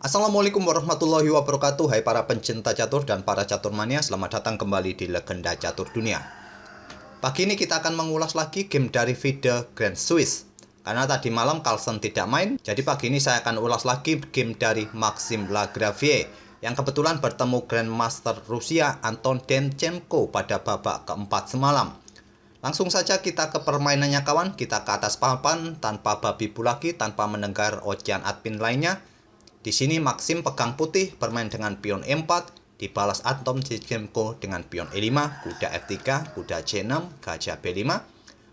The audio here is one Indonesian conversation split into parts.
Assalamualaikum warahmatullahi wabarakatuh. Hai para pencinta catur dan para catur mania, selamat datang kembali di Legenda Catur Dunia. Pagi ini kita akan mengulas lagi game dari FIDE Grand Swiss. Karena tadi malam Carlsen tidak main, jadi pagi ini saya akan ulas lagi game dari Maxime Lagravière yang kebetulan bertemu Grandmaster Rusia Anton Denchenko pada babak keempat semalam. Langsung saja kita ke permainannya kawan, kita ke atas papan tanpa babi bu lagi, tanpa mendengar ocehan admin lainnya. Di sini Maxim pegang putih bermain dengan pion E4, dibalas Anton Denchenko dengan pion E5, kuda F3, kuda C6, gajah B5.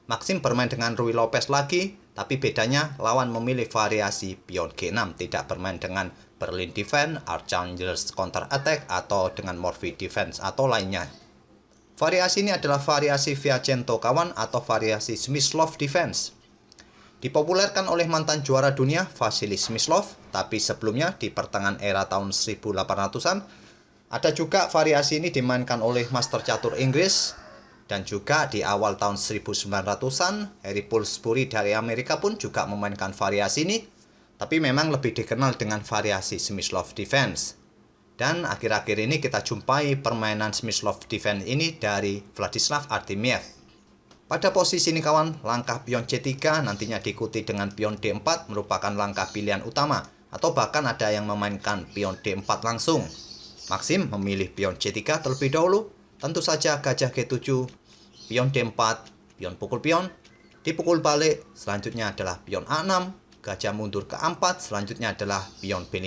Maxim bermain dengan Ruy Lopez lagi, tapi bedanya lawan memilih variasi pion G6, tidak bermain dengan Berlin Defense, Archangels Counter Attack, atau dengan Morphy Defense atau lainnya. Variasi ini adalah variasi Viacento kawan atau variasi Smyslov Defense. Dipopulerkan oleh mantan juara dunia Vasily Smyslov, tapi sebelumnya di pertengahan era tahun 1800-an, ada juga variasi ini dimainkan oleh master catur Inggris, dan juga di awal tahun 1900-an, Harry Pillsbury dari Amerika pun juga memainkan variasi ini, tapi memang lebih dikenal dengan variasi Smyslov Defense. Dan akhir-akhir ini kita jumpai permainan Smyslov Defense ini dari Vladislav Artemiev. Pada posisi ini kawan, langkah pion C3 nantinya diikuti dengan pion D4 merupakan langkah pilihan utama, atau bahkan ada yang memainkan pion D4 langsung. Maxim memilih pion C3 terlebih dahulu, tentu saja gajah G7, pion D4, pion pukul pion, dipukul balik, selanjutnya adalah pion A6, gajah mundur ke A4, selanjutnya adalah pion B5.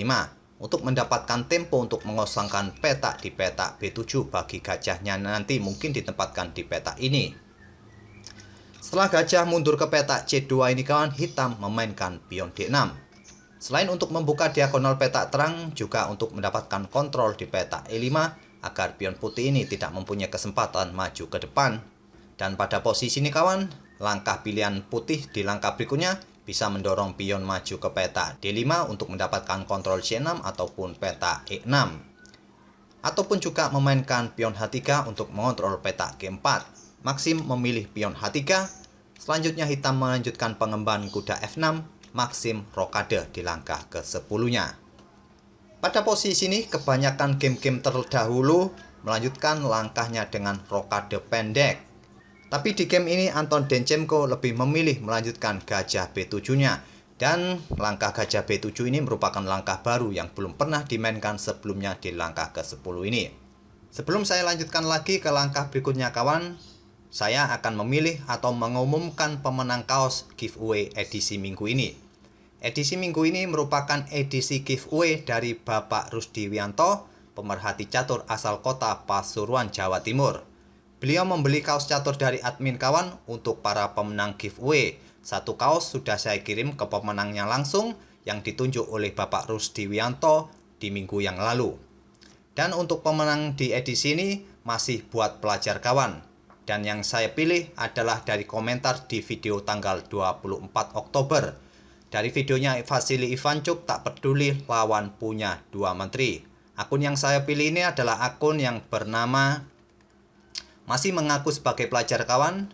Untuk mendapatkan tempo untuk mengosongkan petak di petak B7 bagi gajahnya nanti mungkin ditempatkan di petak ini. Setelah gajah mundur ke petak C2 ini kawan, hitam memainkan pion D6. Selain untuk membuka diagonal petak terang, juga untuk mendapatkan kontrol di petak E5 agar pion putih ini tidak mempunyai kesempatan maju ke depan. Dan pada posisi ini kawan, langkah pilihan putih di langkah berikutnya bisa mendorong pion maju ke petak D5 untuk mendapatkan kontrol C6 ataupun petak E6. Ataupun juga memainkan pion H3 untuk mengontrol petak G4. Maxim memilih pion H3, selanjutnya hitam melanjutkan pengemban kuda F6, Maxim rokade di langkah ke-10-nya. Pada posisi ini, kebanyakan game-game terdahulu melanjutkan langkahnya dengan rokade pendek. Tapi di game ini, Anton Denchenko lebih memilih melanjutkan gajah B7-nya. Dan langkah gajah B7 ini merupakan langkah baru yang belum pernah dimainkan sebelumnya di langkah ke-10 ini. Sebelum saya lanjutkan lagi ke langkah berikutnya kawan, saya akan memilih atau mengumumkan pemenang kaos giveaway edisi minggu ini. Edisi minggu ini merupakan edisi giveaway dari Bapak Rusdiwianto, pemerhati catur asal kota Pasuruan, Jawa Timur. Beliau membeli kaos catur dari admin kawan untuk para pemenang giveaway. Satu kaos sudah saya kirim ke pemenangnya langsung yang ditunjuk oleh Bapak Rusdiwianto di minggu yang lalu. Dan untuk pemenang di edisi ini masih buat pelajar kawan. Dan yang saya pilih adalah dari komentar di video tanggal 24 Oktober. Dari videonya Vasily Ivanchuk tak peduli lawan punya dua menteri. Akun yang saya pilih ini adalah akun yang bernama masih mengaku sebagai pelajar kawan.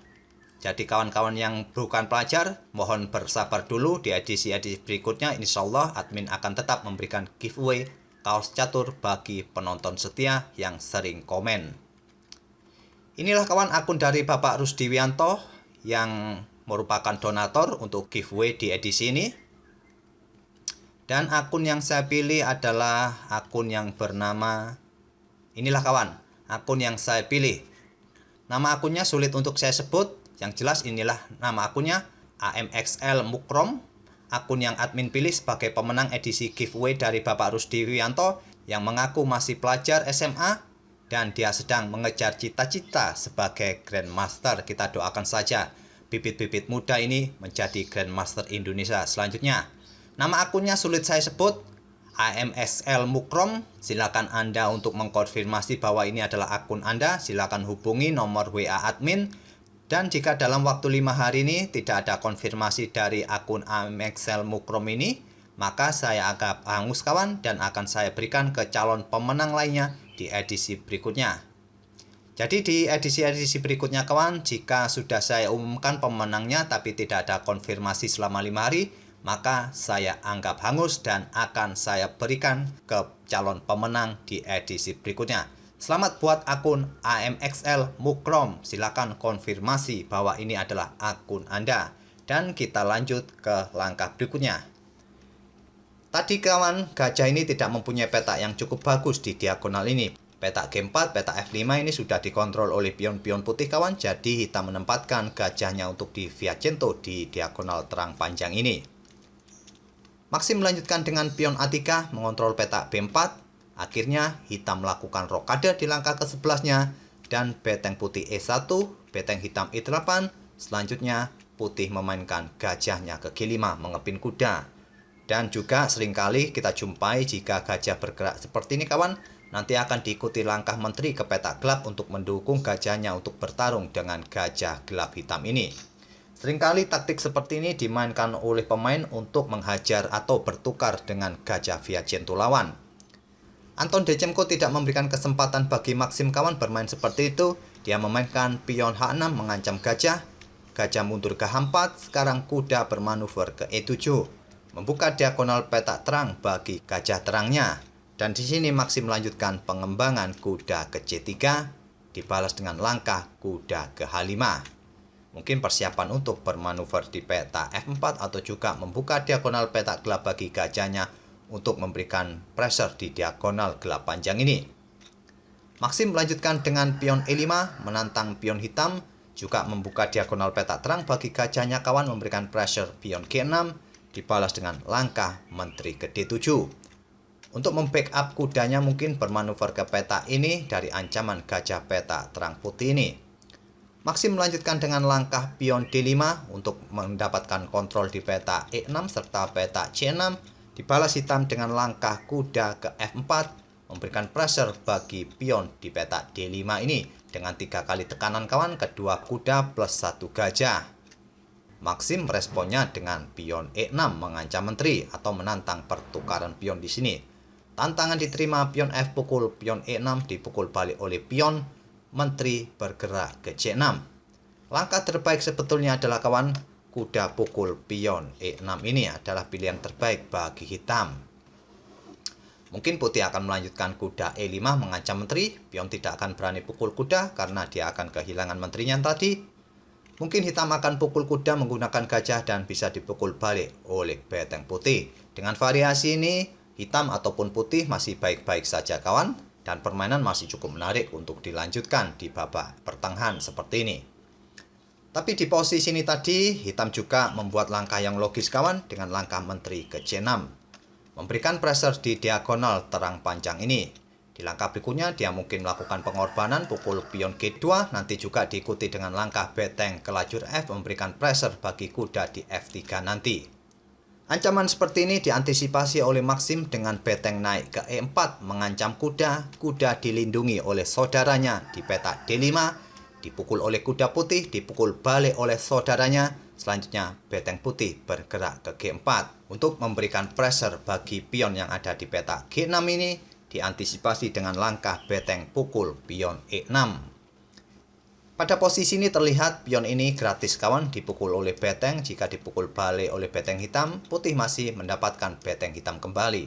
Jadi kawan-kawan yang bukan pelajar mohon bersabar dulu, di edisi-edisi berikutnya insyaallah admin akan tetap memberikan giveaway kaos catur bagi penonton setia yang sering komen. Inilah kawan akun dari Bapak Rusdiwianto yang merupakan donatur untuk giveaway di edisi ini. Dan akun yang saya pilih adalah akun yang bernama, inilah kawan, akun yang saya pilih. Nama akunnya sulit untuk saya sebut, yang jelas inilah nama akunnya, AMXL Mukrom. Akun yang admin pilih sebagai pemenang edisi giveaway dari Bapak Rusdiwianto yang mengaku masih pelajar SMA. Dan dia sedang mengejar cita-cita sebagai Grandmaster. Kita doakan saja bibit-bibit muda ini menjadi Grandmaster Indonesia selanjutnya. Nama akunnya sulit saya sebut, AMSL Mukrom. Silakan Anda untuk mengkonfirmasi bahwa ini adalah akun Anda. Silakan hubungi nomor WA admin. Dan jika dalam waktu 5 hari ini tidak ada konfirmasi dari akun AMSL Mukrom ini, maka saya agak hangus kawan dan akan saya berikan ke calon pemenang lainnya di edisi berikutnya. Jadi di edisi-edisi berikutnya kawan, jika sudah saya umumkan pemenangnya tapi tidak ada konfirmasi selama 5 hari, maka saya anggap hangus dan akan saya berikan ke calon pemenang di edisi berikutnya. Selamat buat akun AMXL Mukrom, silakan konfirmasi bahwa ini adalah akun Anda. Dan kita lanjut ke langkah berikutnya. Tadi kawan, gajah ini tidak mempunyai petak yang cukup bagus di diagonal ini. Petak G4, petak F5 ini sudah dikontrol oleh pion-pion putih kawan, jadi hitam menempatkan gajahnya untuk di Villacento di diagonal terang panjang ini. Maxim melanjutkan dengan pion A3 mengontrol petak B4. Akhirnya hitam melakukan rokade di langkah ke-11-nya dan beteng putih E1, beteng hitam E8. Selanjutnya putih memainkan gajahnya ke G5 mengepin kuda. Dan juga seringkali kita jumpai jika gajah bergerak seperti ini kawan, nanti akan diikuti langkah menteri ke petak gelap untuk mendukung gajahnya untuk bertarung dengan gajah gelap hitam ini. Seringkali taktik seperti ini dimainkan oleh pemain untuk menghajar atau bertukar dengan gajah Villacento lawan. Anton Decemko tidak memberikan kesempatan bagi Maxim kawan bermain seperti itu. Dia memainkan pion H6 mengancam gajah. Gajah mundur ke H4, sekarang kuda bermanuver ke E7. Membuka diagonal petak terang bagi gajah terangnya. Dan di sini Maxim melanjutkan pengembangan kuda ke C3, dibalas dengan langkah kuda ke H5. Mungkin persiapan untuk bermanuver di peta F4 atau juga membuka diagonal petak gelap bagi gajahnya untuk memberikan pressure di diagonal gelap panjang ini. Maxim melanjutkan dengan pion E5 menantang pion hitam, juga membuka diagonal petak terang bagi gajahnya kawan memberikan pressure pion G6, dibalas dengan langkah menteri ke D7. Untuk membackup kudanya mungkin bermanuver ke peta ini dari ancaman gajah peta terang putih ini. Maxim melanjutkan dengan langkah pion D5 untuk mendapatkan kontrol di peta E6 serta peta C6. Dibalas hitam dengan langkah kuda ke F4, memberikan pressure bagi pion di peta D5 ini dengan 3 kali tekanan kawan, kedua kuda plus 1 gajah. Maxim meresponnya dengan pion E6 mengancam menteri atau menantang pertukaran pion di sini. Tantangan diterima, pion F pukul pion E6 dipukul balik oleh pion, menteri bergerak ke C6. Langkah terbaik sebetulnya adalah kawan, kuda pukul pion E6 ini adalah pilihan terbaik bagi hitam. Mungkin putih akan melanjutkan kuda E5 mengancam menteri, pion tidak akan berani pukul kuda karena dia akan kehilangan menterinya tadi. Mungkin hitam akan pukul kuda menggunakan gajah dan bisa dipukul balik oleh beteng putih. Dengan variasi ini, hitam ataupun putih masih baik-baik saja kawan, dan permainan masih cukup menarik untuk dilanjutkan di babak pertengahan seperti ini. Tapi di posisi ini tadi, hitam juga membuat langkah yang logis kawan dengan langkah menteri ke C6. Memberikan pressure di diagonal terang panjang ini. Di langkah berikutnya dia mungkin melakukan pengorbanan pukul pion G2, nanti juga diikuti dengan langkah beteng ke lajur F memberikan pressure bagi kuda di F3 nanti. Ancaman seperti ini diantisipasi oleh Maxim dengan beteng naik ke E4 mengancam kuda, kuda dilindungi oleh saudaranya di peta D5, dipukul oleh kuda putih, dipukul balik oleh saudaranya, selanjutnya beteng putih bergerak ke G4 untuk memberikan pressure bagi pion yang ada di peta G6 ini, diantisipasi dengan langkah beteng pukul pion E6. Pada posisi ini terlihat pion ini gratis kawan dipukul oleh beteng. Jika dipukul balik oleh beteng hitam, putih masih mendapatkan beteng hitam kembali.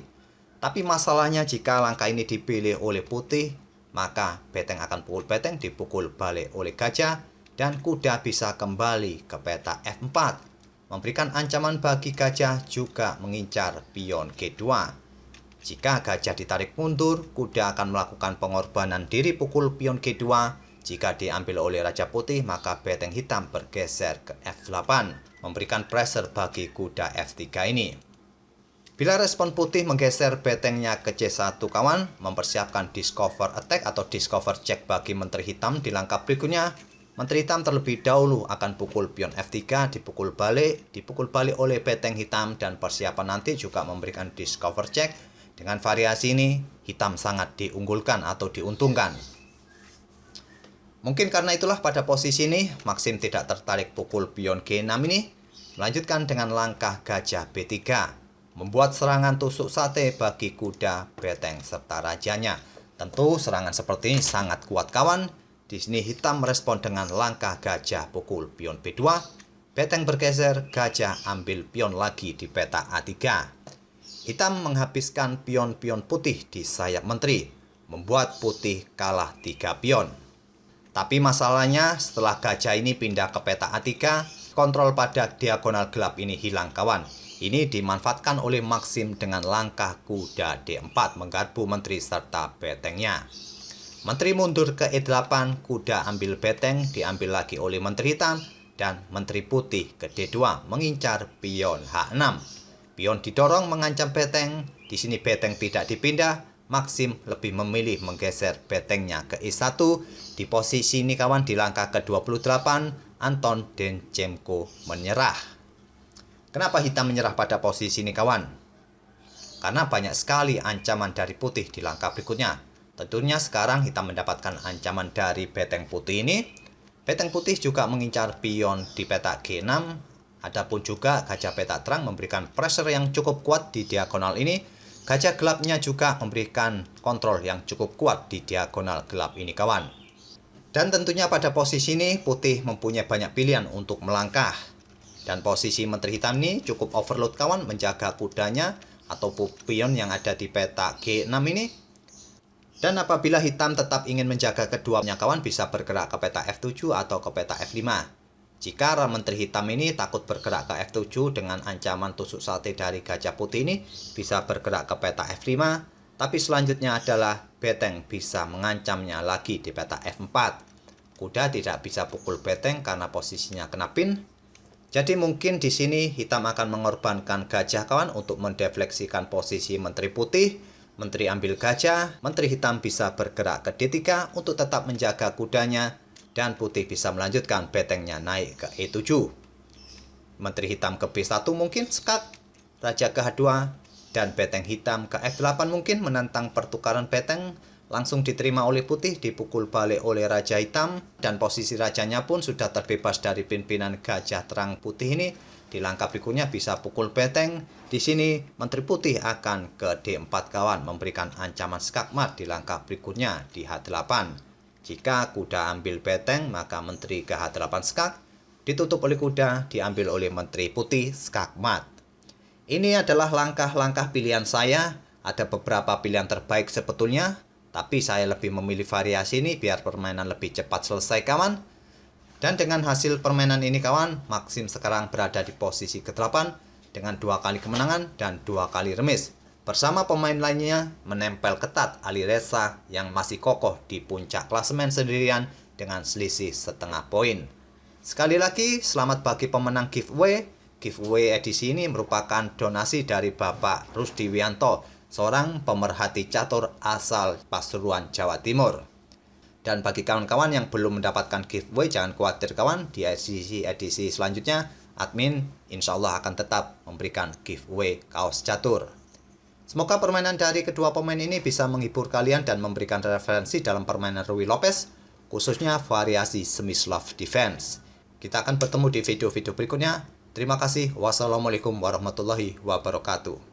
Tapi masalahnya jika langkah ini dipilih oleh putih, maka beteng akan pukul beteng dipukul balik oleh gajah dan kuda bisa kembali ke peta F4. Memberikan ancaman bagi gajah juga mengincar pion G2. Jika gajah ditarik mundur, kuda akan melakukan pengorbanan diri pukul pion G2. Jika diambil oleh Raja Putih, maka beteng hitam bergeser ke F8, memberikan pressure bagi kuda F3 ini. Bila respon putih menggeser betengnya ke C1 kawan, mempersiapkan discover attack atau discover check bagi menteri hitam di langkah berikutnya. Menteri hitam terlebih dahulu akan pukul pion F3, dipukul balik oleh beteng hitam, dan persiapan nanti juga memberikan discover check. Dengan variasi ini, hitam sangat diunggulkan atau diuntungkan. Mungkin karena itulah pada posisi ini, Maxim tidak tertarik pukul pion G6 ini, melanjutkan dengan langkah gajah B3, membuat serangan tusuk sate bagi kuda, beteng, serta rajanya. Tentu serangan seperti ini sangat kuat kawan. Di sini hitam merespon dengan langkah gajah pukul pion B2, Beteng bergeser, gajah ambil pion lagi di peta A3. Hitam menghabiskan pion-pion putih di sayap menteri, membuat putih kalah 3 pion. Tapi masalahnya setelah gajah ini pindah ke peta A3, kontrol pada diagonal gelap ini hilang kawan. Ini dimanfaatkan oleh Maxim dengan langkah kuda D4 menggarpu menteri serta betengnya. Menteri mundur ke E8, kuda ambil beteng, diambil lagi oleh menteri hitam, dan menteri putih ke D2 mengincar pion H6. Pion didorong mengancam beteng, di sini beteng tidak dipindah, Maxim lebih memilih menggeser betengnya ke E1. Di posisi ini kawan di langkah ke-28, Anton Denchenko menyerah. Kenapa hitam menyerah pada posisi ini kawan? Karena banyak sekali ancaman dari putih di langkah berikutnya. Tentunya sekarang hitam mendapatkan ancaman dari beteng putih ini. Beteng putih juga mengincar pion di peta G6. Adapun juga gajah peta terang memberikan pressure yang cukup kuat di diagonal ini. Gajah gelapnya juga memberikan kontrol yang cukup kuat di diagonal gelap ini kawan. Dan tentunya pada posisi ini putih mempunyai banyak pilihan untuk melangkah. Dan posisi menteri hitam ini cukup overload kawan, menjaga kudanya atau pion yang ada di peta G6 ini. Dan apabila hitam tetap ingin menjaga keduanya kawan, bisa bergerak ke peta F7 atau ke peta F5. Jika menteri hitam ini takut bergerak ke F7 dengan ancaman tusuk sate dari gajah putih ini, bisa bergerak ke peta F5. Tapi selanjutnya adalah beteng bisa mengancamnya lagi di peta F4. Kuda tidak bisa pukul beteng karena posisinya kena pin. Jadi mungkin di sini hitam akan mengorbankan gajah kawan untuk mendefleksikan posisi menteri putih. Menteri ambil gajah, menteri hitam bisa bergerak ke D3 untuk tetap menjaga kudanya. Dan putih bisa melanjutkan betengnya naik ke E7. Menteri hitam ke B1 mungkin skak, raja ke H2. Dan beteng hitam ke F8 mungkin menantang pertukaran beteng. Langsung diterima oleh putih, dipukul balik oleh raja hitam, dan posisi rajanya pun sudah terbebas dari pimpinan gajah terang putih ini. Di langkah berikutnya bisa pukul beteng. Di sini menteri putih akan ke D4 kawan, memberikan ancaman skakmat di langkah berikutnya di H8. Jika kuda ambil beteng, maka menteri ke H8 skak, ditutup oleh kuda, diambil oleh menteri putih skakmat. Ini adalah langkah-langkah pilihan saya. Ada beberapa pilihan terbaik sebetulnya, tapi saya lebih memilih variasi ini biar permainan lebih cepat selesai kawan. Dan dengan hasil permainan ini kawan, Maxim sekarang berada di posisi ke-8 dengan 2 kali kemenangan dan 2 kali remis. Bersama pemain lainnya menempel ketat Alireza yang masih kokoh di puncak klasemen sendirian dengan selisih setengah poin. Sekali lagi selamat bagi pemenang giveaway. Giveaway edisi ini merupakan donasi dari Bapak Rusdi Wianto, seorang pemerhati catur asal Pasuruan, Jawa Timur. Dan bagi kawan-kawan yang belum mendapatkan giveaway, jangan khawatir kawan, di edisi selanjutnya, admin insya Allah akan tetap memberikan giveaway kaos catur. Semoga permainan dari kedua pemain ini bisa menghibur kalian dan memberikan referensi dalam permainan Ruy Lopez, khususnya variasi semi-soft defense. Kita akan bertemu di video-video berikutnya. Terima kasih. Wassalamualaikum warahmatullahi wabarakatuh.